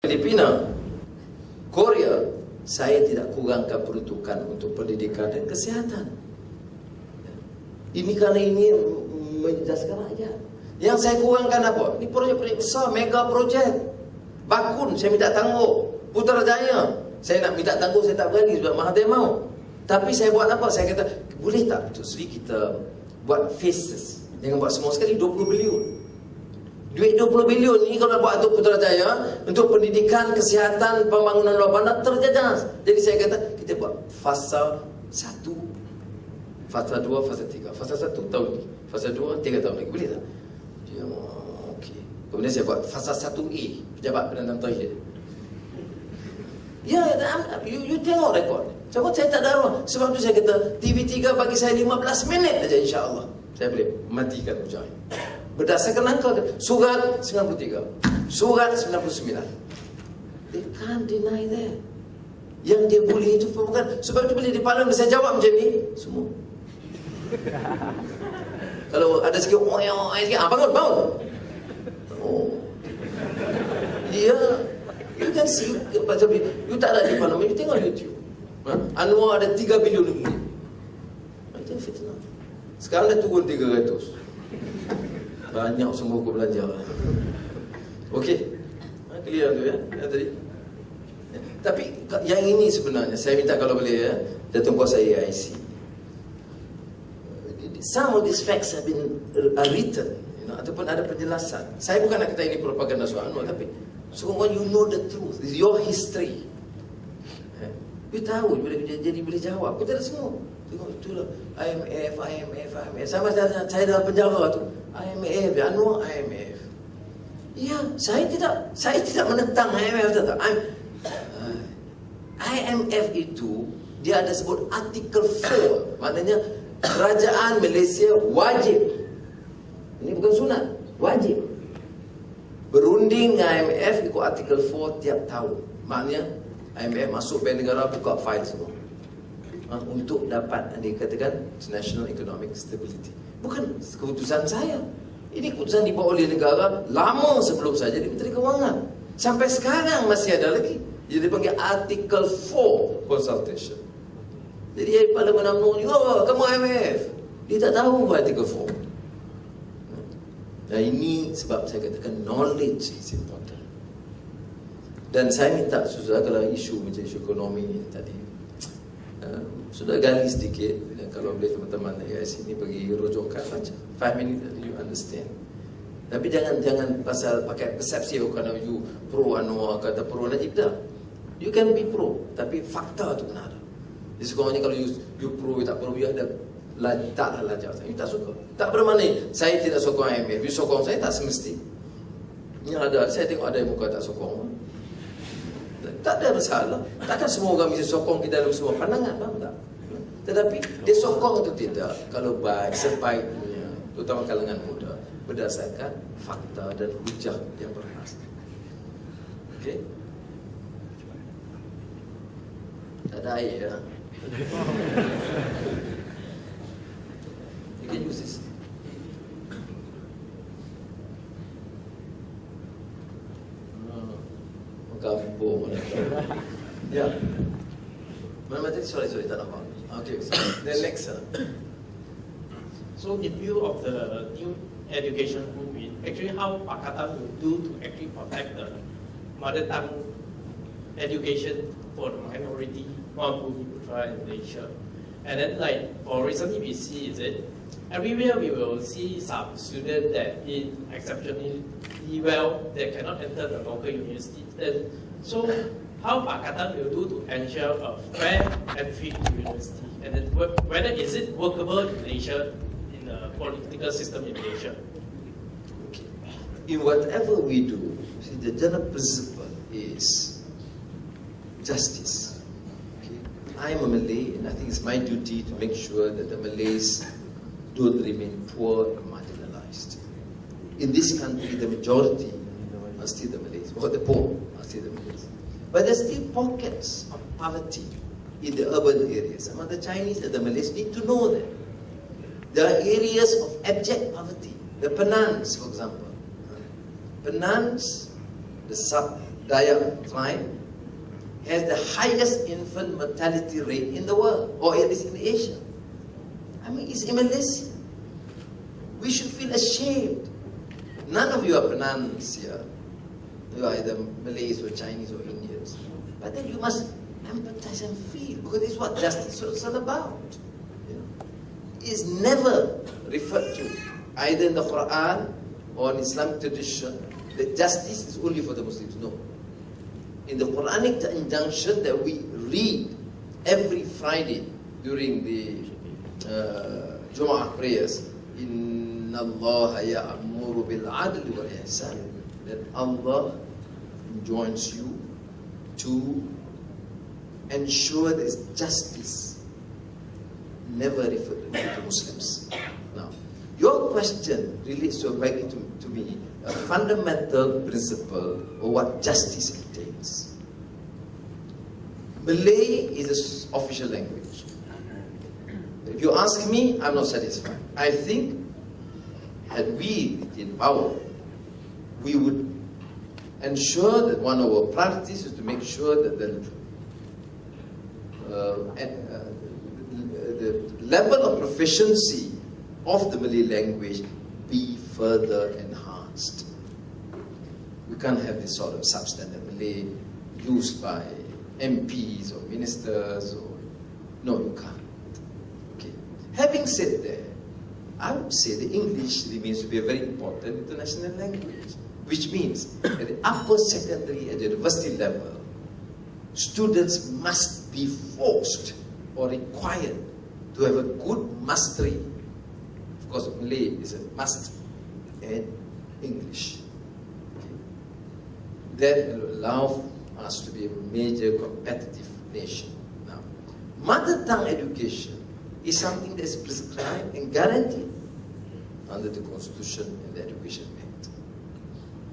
Filipina, Korea, saya tidak kurangkan peruntukan untuk pendidikan dan kesihatan. Ini kerana ini menjejaskan rakyat. Yang saya kurangkan apa? Ini projek-projek besar, mega projek. Bakun, saya minta tangguh. Putrajaya, saya nak minta tangguh, saya tak berani sebab Mahathir mau. Tapi saya buat apa? Saya kata, boleh tak Datuk Seri kita buat phases? Jangan buat semua sekali, 20 bilion. Duit 20 bilion ni kalau nak buat untuk Putrajaya, untuk pendidikan, kesihatan, pembangunan luar bandar terjejas. Jadi saya kata, kita buat fasa 1, fasa 2, fasa 3. Fasa 1 tahun lagi, fasa 2, 3 tahun lagi. Boleh tak? Dia, okey. Kemudian saya buat fasa 1A, pejabat penanam toilet. Ya, you tengok rekod. Sebab saya tak ada ruang. Sebab tu saya kata, TV3 bagi saya 15 minit aja insya-Allah. Saya boleh matikan Mujahid. Berdasarkan angka, surat 93, surat 99. They can't deny that. Yang dia boleh itu bukan. Sebab itu bila di parlimen saya jawab macam ni, semua. Kalau ada sikit, bangun. Oh. Ya. You can see, you tak ada di parlimen, you tengok YouTube. Anwar ada 3 bilion ringgit. Itu fitnah. Sekarang dah turun 300. Banyak semua aku belajar. Okey. Clear tu ya, tadi. Tapi yang ini sebenarnya, saya minta kalau boleh ya, Datuk Kuasa AIC. Some of these facts have been written, ataupun ada penjelasan. Saya bukan nak kata ini propaganda soal Anwar, tapi so when you know the truth, it's your history. You tahu, jadi boleh jawab. Kita ada semua. Tengok itulah IMF. Sama saya dalam penjara tu. IMF, Anwar IMF. Ya, saya tidak menentang IMF. IMF itu dia ada sebut artikel 4. Maknanya kerajaan Malaysia wajib. Ini bukan sunat, wajib berunding dengan IMF ikut artikel 4 tiap tahun. Maknanya IMF masuk bank negara, buka file semua untuk dapat dikatakan National Economic Stability. Bukan keputusan saya. Ini keputusan dibuat oleh negara lama sebelum saya jadi Menteri Kewangan. Sampai sekarang masih ada lagi. Jadi dipanggil artikel 4 consultation. Jadi Parlimen UMNO ni, kamu IMF. Dia tak tahu artikel 4. Dan ini sebab saya katakan knowledge is important. Dan saya minta saudara kalau isu macam isu ekonomi ini tadi, saudara gali sedikit. Kalau boleh teman-teman AIC ini bagi rujukan baca 5 minutes you understand. Tapi jangan pasal pakai persepsi kerana you pro Anwar kata pro Najib dah. You can be pro, tapi fakta tu kena ada. Jadi sekurang-kurangnya kalau you pro, tak pro, you ada taklah lajar. You tak suka. Tak bermakna saya tidak sokong IMF. You sokong saya tak semesti. Yang ada, saya tengok ada yang muka tak sokong. Tak ada masalah. Takkan semua orang mesti sokong kita dalam semua pandangan, faham tak? Tetapi dia sokong atau tidak, kalau baik, sebaiknya, terutama kalangan muda, berdasarkan fakta dan hujah yang berkhas. Okey? Tak ada air ya? You can use this. Kampung. Ya. Mana tadi? Sorry, tak nampak. Okay, so then next. So in view of the new education movement, actually how Pakatan will do to actually protect the mother tongue education for the minority Mampu Putra in Malaysia. And then like for recently we see is it everywhere we will see some students that did exceptionally well that cannot enter the local university. Then so how Pakatan will do to ensure a fair entry to university, and then whether is it workable in Malaysia, in the political system in Malaysia? Okay. In whatever we do, see, the general principle is justice. Okay. I'm a Malay, and I think it's my duty to make sure that the Malays don't remain poor and marginalized. In this country, the majority are still the Malays, or the poor are still the Malays. But there's still pockets of poverty in the urban areas. Some of the Chinese and the Malays need to know that. There are areas of abject poverty. The Penans, for example. Penans, the Dayak tribe has the highest infant mortality rate in the world, or at least in Asia. I mean, it's in Malaysia. We should feel ashamed. None of you are Penans here. You are either Malays or Chinese or Indians. But then you must empathize and feel, because this is what justice is all about. You know? It's never referred to, either in the Quran or in Islamic tradition, that justice is only for the Muslims. No. In the Quranic injunction that we read every Friday during the Jumu'ah prayers, Inna Allah ya'muru bil adli wal ihsan, that Allah enjoins you to ensure there is justice, never referred to Muslims. Now, your question relates to me a fundamental principle of what justice entails. Malay is the official language. If you ask me, I'm not satisfied. I think had we in power, we would ensure that one of our priorities is to make sure that the level of proficiency of the Malay language be further enhanced. We can't have this sort of substandard Malay used by MPs or ministers. No, you can't. Okay. Having said that, I would say that English remains to be a very important international language, which means at the upper secondary, at the university level, students must be forced or required to have a good mastery. Of course, Malay is a must, and English. Okay. That will allow us to be a major competitive nation. Now, mother tongue education is something that is prescribed and guaranteed under the Constitution and the Education Act,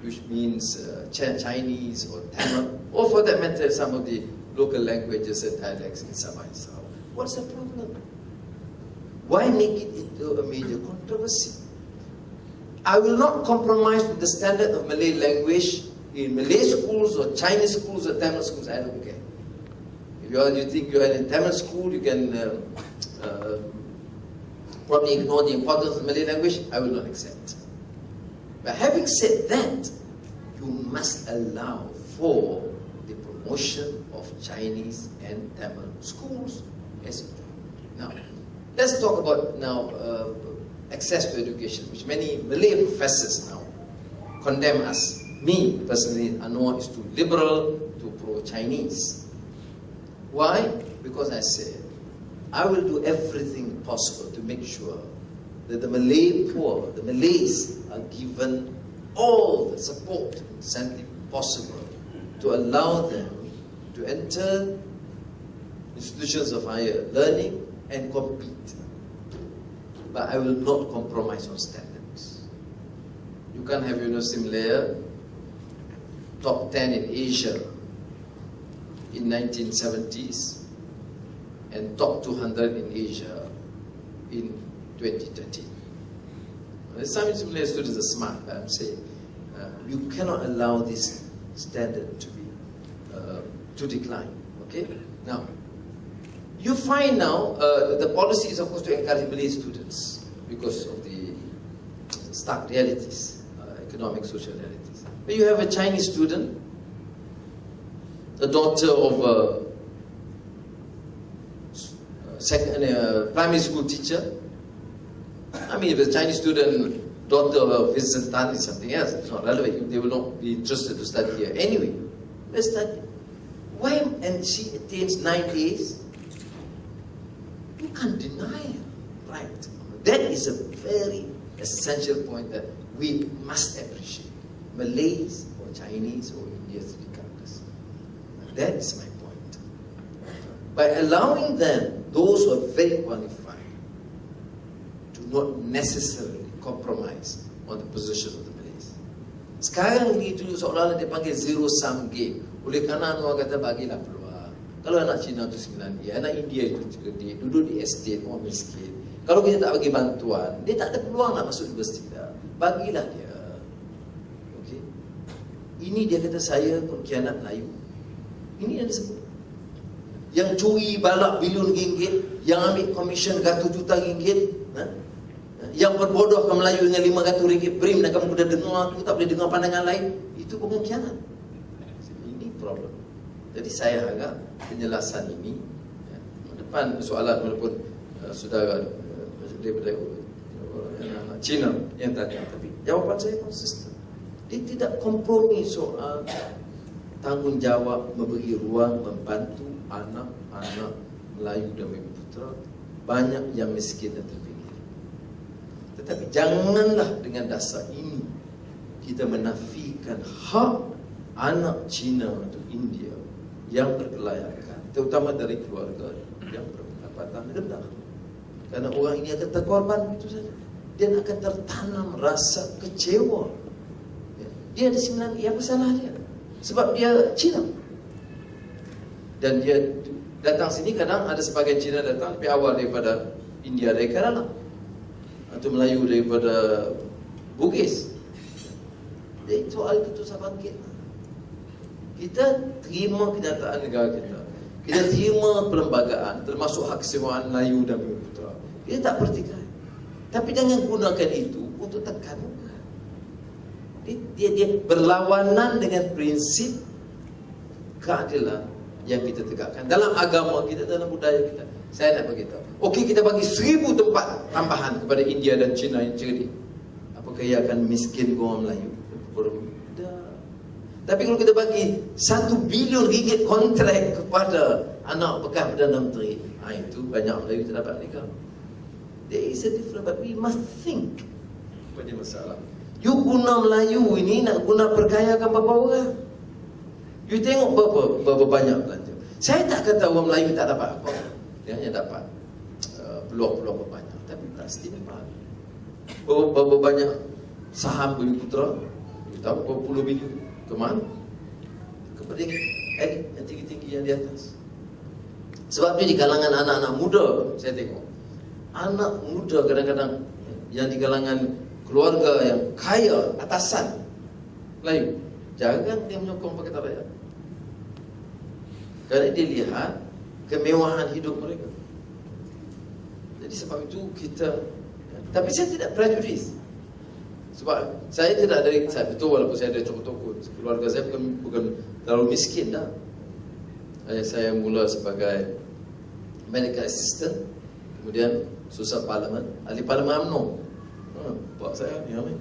which means Chinese or Tamil, or for that matter, some of the local languages and dialects in Sabah and Sarawak. What's the problem? Why make it into a major controversy? I will not compromise with the standard of Malay language in Malay schools or Chinese schools or Tamil schools. I don't care. If you think you're in a Tamil school, you can probably ignore the importance of Malay language. I will not accept. But having said that, you must allow for the promotion of Chinese and Tamil schools. Yes. Now, let's talk about access to education, which many Malay professors now condemn us. Me, personally, Anwar is too liberal, too pro-Chinese. Why? Because I said, I will do everything possible to make sure that the Malay poor, the Malays, are given all the support and incentive possible to allow them to enter institutions of higher learning and compete. But I will not compromise on standards. You can't have University Malaya top 10 in Asia in 1970s and top 200 in Asia in 2013. Some Malay students are smart, but I'm saying you cannot allow this standard to be to decline. Okay? Now, you find now the policy is of course to encourage Malay students because of the stark realities, economic, social realities. But you have a Chinese student, the daughter of a primary school teacher. I mean, if a Chinese student, daughter of Vincent Tan is something else, it's not relevant. They will not be interested to study here anyway. Let's study. Why? And she attains 9 A's. You can't deny her, right? That is a very essential point that we must appreciate. Malays or Chinese or Indians regardless. That is my point. By allowing them, those who are very qualified, to not necessarily compromise on the position of the Malays. Sekarang ni itu seolah-olah dia panggil zero-sum game. Oleh kerana Anwar kata bagilah peluang. Kalau anak Cina itu 9 dia, anak India itu 3 dia, duduk di estate, orang miskin. Kalau kita tak bagi bantuan, dia tak ada peluang nak masuk universiti dah. Bagilah dia. Okay? Ini dia kata saya pengkhianat Melayu. Ini yang disebut. Yang curi balak bilion ringgit, yang ambil komisen ratus juta ringgit, yang berbodohkan Melayu dengan 500 ringgit prim, dan kamu dah dengar tu, tak boleh dengar pandangan lain, itu pengkhianat. Ini problem. Jadi saya harap penjelasan ini, depan soalan walaupun saudara daripada Cina yang tanya, tapi jawapan saya konsisten. Dia tidak kompromi soal tanggungjawab memberi ruang membantu anak-anak Melayu dan Bumiputera banyak yang miskin dan terpinggir. Tetapi janganlah dengan dasar ini kita menafikan hak anak Cina atau India yang berkelayakan, terutama dari keluarga yang berpendapatan rendah. Karena orang ini akan terkorban begitu saja. Dia akan tertanam rasa kecewa. Dia ada 9, apa salah dia? Sebab dia Cina. Dan dia datang sini, kadang ada sebagian Cina datang lebih awal daripada India dari Kerala, atau Melayu daripada Bugis. Jadi soal keputusan bangkit. Kita terima kenyataan negara kita. Kita terima perlembagaan, termasuk hak kesemuaan Melayu dan Bumiputera. Kita tak pertikaian. Tapi jangan gunakan itu untuk tekan. Dia berlawanan dengan prinsip keadilan yang kita tegakkan dalam agama kita, dalam budaya kita. Saya nak beritahu, okey, kita bagi 1000 tempat tambahan kepada India dan China yang cerdik, apakah ia akan miskin orang Melayu? Tidak. Tapi kalau kita bagi 1 bilion ringgit kontrak kepada anak bekas Perdana Menteri, itu banyak Melayu terdapat nikah. There is a difference, but we must think. Apa dia masalah? You guna Melayu ini nak guna perkayakan berapa orang? You tengok berapa banyak belanja. Saya tak kata orang Melayu tak dapat apa. Dia hanya dapat peluang-peluang banyak, tapi tak setimpal. Berapa banyak saham Bumiputera? You tahu berapa puluh bilion ke mana? Kepada elit yang tinggi-tinggi yang di atas. Sebab itu di kalangan anak-anak muda, saya tengok anak muda kadang-kadang yang di kalangan keluarga yang kaya, atasan Melayu, jarang dia menyokong Pakatan Rakyat. Kerana dia lihat kemewahan hidup mereka. Jadi sebab itu kita, tapi saya tidak prejudis. Sebab saya tidak dari, saya betul walaupun saya ada toko-toko, keluarga saya bukan terlalu miskin dah. Saya mula sebagai medical assistant, kemudian susah parlimen, ahli parlimen UMNO. Pak saya ni apa?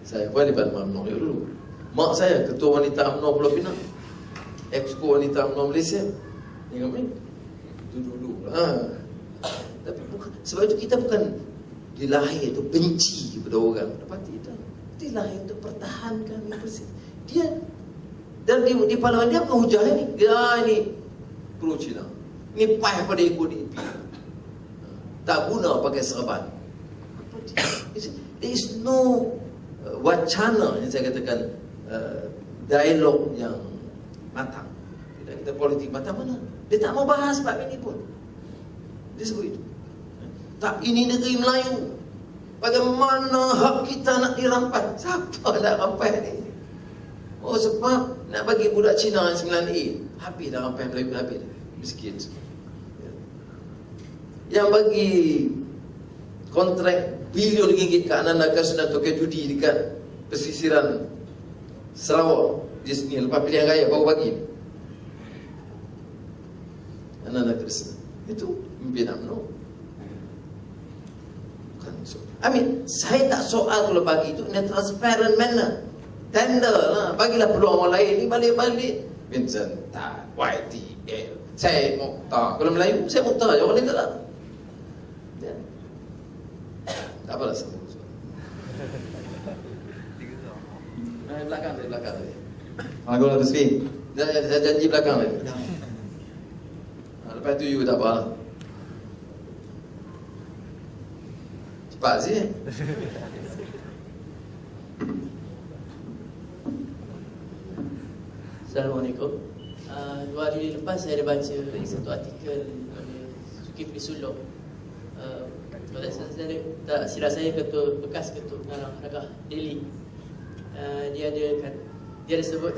Saya pun ahli parlimen UMNO dulu. Mak saya ketua wanita UMNO Pulau Pinang, exco wanita UMNO Malaysia. Ni apa? Itu dulu. Tapi bukan, sebab itu kita bukan dilahir untuk benci kepada orang. Tidak. Dilahir untuk pertahankan yang bersih. Dia dan di parlimen dia bukan hujah ni. Dia ni pro Cina. Ni payah pada ikut DAP. Tak guna pakai serban. There is no wacana yang saya katakan dialog yang matang. Kita politik matang mana? Dia tak mau bahas bab ini pun. Dia sebut itu. Tak, ini negeri Melayu. Bagaimana hak kita nak dirampas? Siapa nak rampas ni? Oh, sebab nak bagi budak Cina yang 9A. Habis dah rampas Melayu, habis dah. Miskin semua. Yang bagi kontrak bilion ringgit ke anak-anak sudah token judi dekat pesisiran Sarawak di sini lepas pilihan raya baru bagi anak-anak Kristen. Itu pimpin UMNO. Bukan so. Saya tak soal kalau bagi itu in a transparent manner. Tender lah, bagilah peluang orang lain ni balik-balik. Vincent tak, YTL. Saya Mukhtar. Kalau Melayu, saya Mukhtar je, orang lain tak lah. Tak apalah semua. Dari belakang tadi. Aku nak tersebut. Saya janji belakang tadi. Lepas tu you tak apa lah. Cepat sih. Assalamualaikum. 2 hari lepas saya ada baca satu artikel Zulkifli Sulong. Tak silap saya bekas ketua pengarang Anwar Daily. dia ada sebut